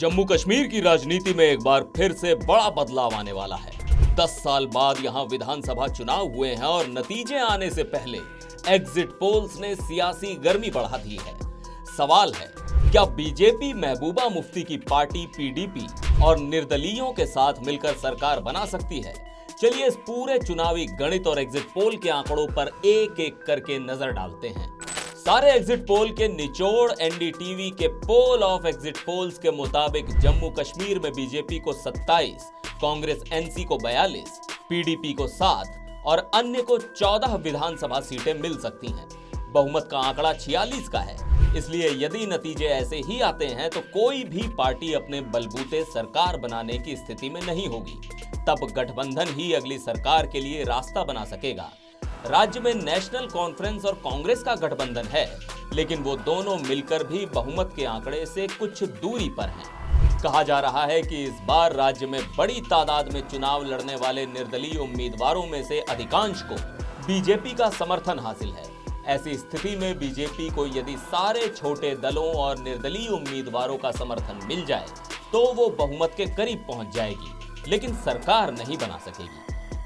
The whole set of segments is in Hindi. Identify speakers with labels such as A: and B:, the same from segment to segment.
A: जम्मू कश्मीर की राजनीति में एक बार फिर से बड़ा बदलाव आने वाला है। 10 साल बाद यहां विधानसभा चुनाव हुए हैं और नतीजे आने से पहले एग्जिट पोल्स ने सियासी गर्मी बढ़ा दी है। सवाल है, क्या बीजेपी महबूबा मुफ्ती की पार्टी पीडीपी और निर्दलीयों के साथ मिलकर सरकार बना सकती है? चलिए इस पूरे चुनावी गणित और एग्जिट पोल के आंकड़ों पर एक एक करके नजर डालते हैं। सारे एग्जिट पोल के निचोड़ एनडीटीवी के पोल ऑफ एग्जिट पोल्स के मुताबिक जम्मू कश्मीर में बीजेपी को 27, कांग्रेस एनसी को 42, पीडीपी को 7 और अन्य को 14 विधानसभा सीटें मिल सकती हैं। बहुमत का आंकड़ा 46 का है, इसलिए यदि नतीजे ऐसे ही आते हैं तो कोई भी पार्टी अपने बलबूते सरकार बनाने की स्थिति में नहीं होगी। तब गठबंधन ही अगली सरकार के लिए रास्ता बना सकेगा। राज्य में नेशनल कॉन्फ्रेंस और कांग्रेस का गठबंधन है, लेकिन वो दोनों मिलकर भी बहुमत के आंकड़े से कुछ दूरी पर हैं। कहा जा रहा है कि इस बार राज्य में बड़ी तादाद में चुनाव लड़ने वाले निर्दलीय उम्मीदवारों में से अधिकांश को बीजेपी का समर्थन हासिल है। ऐसी स्थिति में बीजेपी को यदि सारे छोटे दलों और निर्दलीय उम्मीदवारों का समर्थन मिल जाए तो वो बहुमत के करीब पहुंच जाएगी, लेकिन सरकार नहीं बना सकेगी।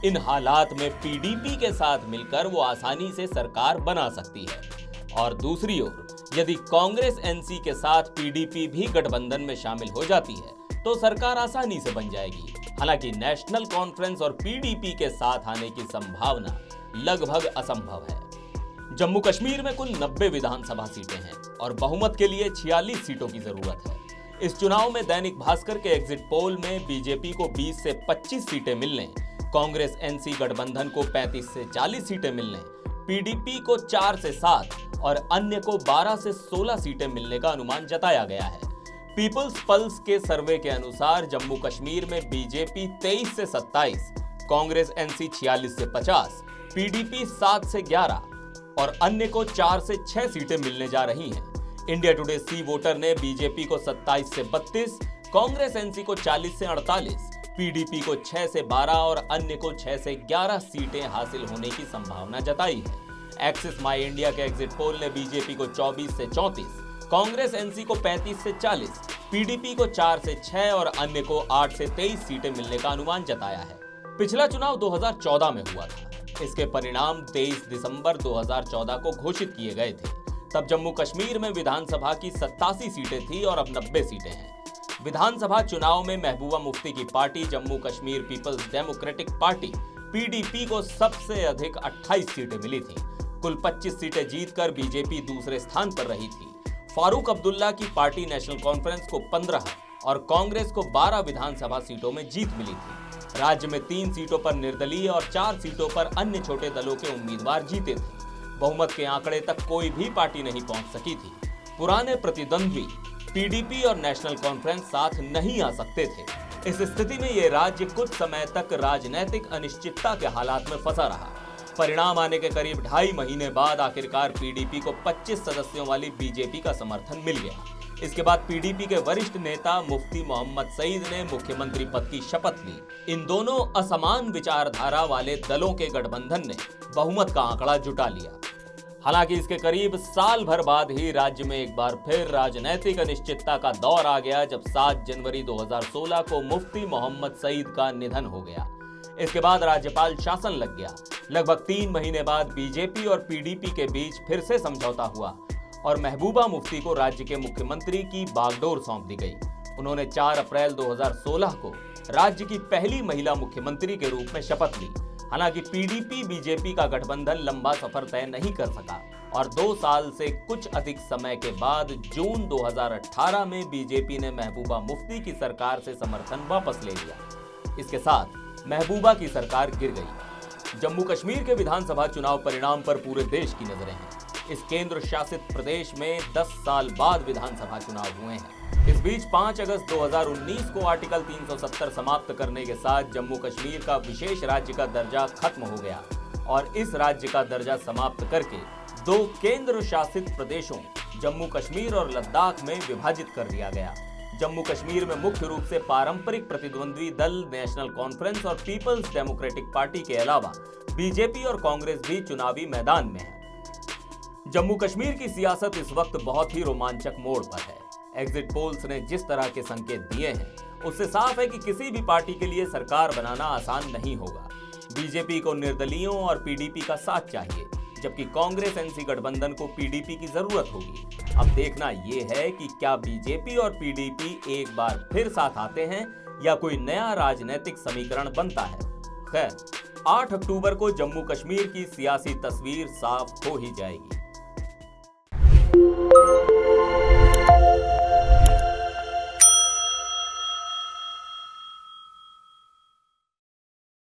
A: इन हालात में पीडीपी के साथ मिलकर वो आसानी से सरकार बना सकती है। और दूसरी ओर यदि कांग्रेस एनसी के साथ पीडीपी भी गठबंधन में शामिल हो जाती है तो सरकार आसानी से बन जाएगी। हालांकि नेशनल कॉन्फ्रेंस और पीडीपी के साथ आने की संभावना लगभग असंभव है। जम्मू कश्मीर में कुल 90 विधानसभा सीटें हैं और बहुमत के लिए 46 सीटों की जरूरत है। इस चुनाव में दैनिक भास्कर के एग्जिट पोल में बीजेपी को 20 से 25 सीटें मिलने, कांग्रेस एनसी गठबंधन को 35 से 40 सीटें मिलने, पीडीपी को 4 से 7 और अन्य को 12 से 16 सीटें मिलने का अनुमान जताया गया है। पीपल्स पल्स के सर्वे के अनुसार जम्मू कश्मीर में बीजेपी 23 से 27, कांग्रेस एनसी 46 से 50, पीडीपी 7 से 11 और अन्य को 4 से 6 सीटें मिलने जा रही हैं। इंडिया टुडे सी वोटर ने बीजेपी को 27 से 32, कांग्रेस एनसी को 40 से 48, पीडीपी को 6 से 12 और अन्य को 6 से 11 सीटें हासिल होने की संभावना जताई है। एक्सिस माई इंडिया के एग्जिट पोल ने बीजेपी को 24 से 34, कांग्रेस एनसी को 35 से 40, पीडीपी को 4 से 6 और अन्य को 8 से 23 सीटें मिलने का अनुमान जताया है। पिछला चुनाव 2014 में हुआ था। इसके परिणाम 23 दिसंबर 2014 को घोषित किए गए थे। तब जम्मू कश्मीर में विधानसभा की 87 सीटें थी और अब 90 सीटें हैं। विधानसभा चुनाव में महबूबा मुफ्ती की party Jammu Kashmir Peoples Democratic Party PDP को सबसे अधिक 28 सीटें मिली थीं। कुल 25 सीटें जीतकर बीजेपी दूसरे स्थान पर रही थी। फारूक अब्दुल्ला की पार्टी नेशनल कॉन्फ्रेंस को 15 और कांग्रेस को 12 विधानसभा सीटों में जीत मिली थी। राज्य में 3 सीटों पर निर्दलीय और 4 सीटों पर अन्य छोटे दलों के उम्मीदवार जीते थे। बहुमत के आंकड़े तक कोई भी पार्टी नहीं पहुंच सकी थी। पुराने प्रतिद्वंद्वी पीडीपी और नेशनल कॉन्फ्रेंस साथ नहीं आ सकते थे। इस स्थिति में ये राज्य कुछ समय तक राजनीतिक अनिश्चितता के हालात में फंसा रहा। परिणाम आने के करीब 2.5 महीने बाद आखिरकार पीडीपी को 25 सदस्यों वाली बीजेपी का समर्थन मिल गया। इसके बाद पीडीपी के वरिष्ठ नेता मुफ्ती मोहम्मद सईद ने मुख्यमंत्री पद की शपथ ली। इन दोनों असमान विचारधारा वाले दलों के गठबंधन ने बहुमत का आंकड़ा जुटा लिया। हालांकि इसके करीब साल भर बाद ही राज्य में एक बार फिर राजनीतिक अनिश्चितता का दौर आ गया, जब 7 जनवरी 2016 को मुफ्ती मोहम्मद सईद का निधन हो गया। इसके बाद राज्यपाल शासन लग गया। लगभग 3 महीने बाद बीजेपी और पीडीपी के बीच फिर से समझौता हुआ और महबूबा मुफ्ती को राज्य के मुख्यमंत्री की बागडोर सौंप दी गई। उन्होंने 4 अप्रैल 2016 को राज्य की पहली महिला मुख्यमंत्री के रूप में शपथ ली। हालांकि पीडीपी बीजेपी का गठबंधन लंबा सफर तय नहीं कर सका और 2 साल से कुछ अधिक समय के बाद जून 2018 में बीजेपी ने महबूबा मुफ्ती की सरकार से समर्थन वापस ले लिया। इसके साथ महबूबा की सरकार गिर गई। जम्मू कश्मीर के विधानसभा चुनाव परिणाम पर पूरे देश की नजरें हैं। इस केंद्र शासित प्रदेश में 10 साल बाद विधानसभा चुनाव हुए हैं। इस बीच 5 अगस्त 2019 को आर्टिकल 370 समाप्त करने के साथ जम्मू कश्मीर का विशेष राज्य का दर्जा खत्म हो गया और इस राज्य का दर्जा समाप्त करके 2 केंद्र शासित प्रदेशों जम्मू कश्मीर और लद्दाख में विभाजित कर दिया गया। जम्मू कश्मीर में मुख्य रूप से पारंपरिक प्रतिद्वंद्वी दल नेशनल कॉन्फ्रेंस और पीपल्स डेमोक्रेटिक पार्टी के अलावा बीजेपी और कांग्रेस भी चुनावी मैदान में है। जम्मू कश्मीर की सियासत इस वक्त बहुत ही रोमांचक मोड़ पर है। एग्जिट पोल्स ने जिस तरह के संकेत दिए हैं, उससे साफ है कि किसी भी पार्टी के लिए सरकार बनाना आसान नहीं होगा। बीजेपी को निर्दलीयों और पीडीपी का साथ चाहिए, जबकि कांग्रेस एनसी गठबंधन को पीडीपी की जरूरत होगी। अब देखना यह है कि क्या बीजेपी और पीडीपी एक बार फिर साथ आते हैं या कोई नया राजनीतिक समीकरण बनता है। खैर, 8 अक्टूबर को जम्मू कश्मीर की सियासी तस्वीर साफ हो ही जाएगी।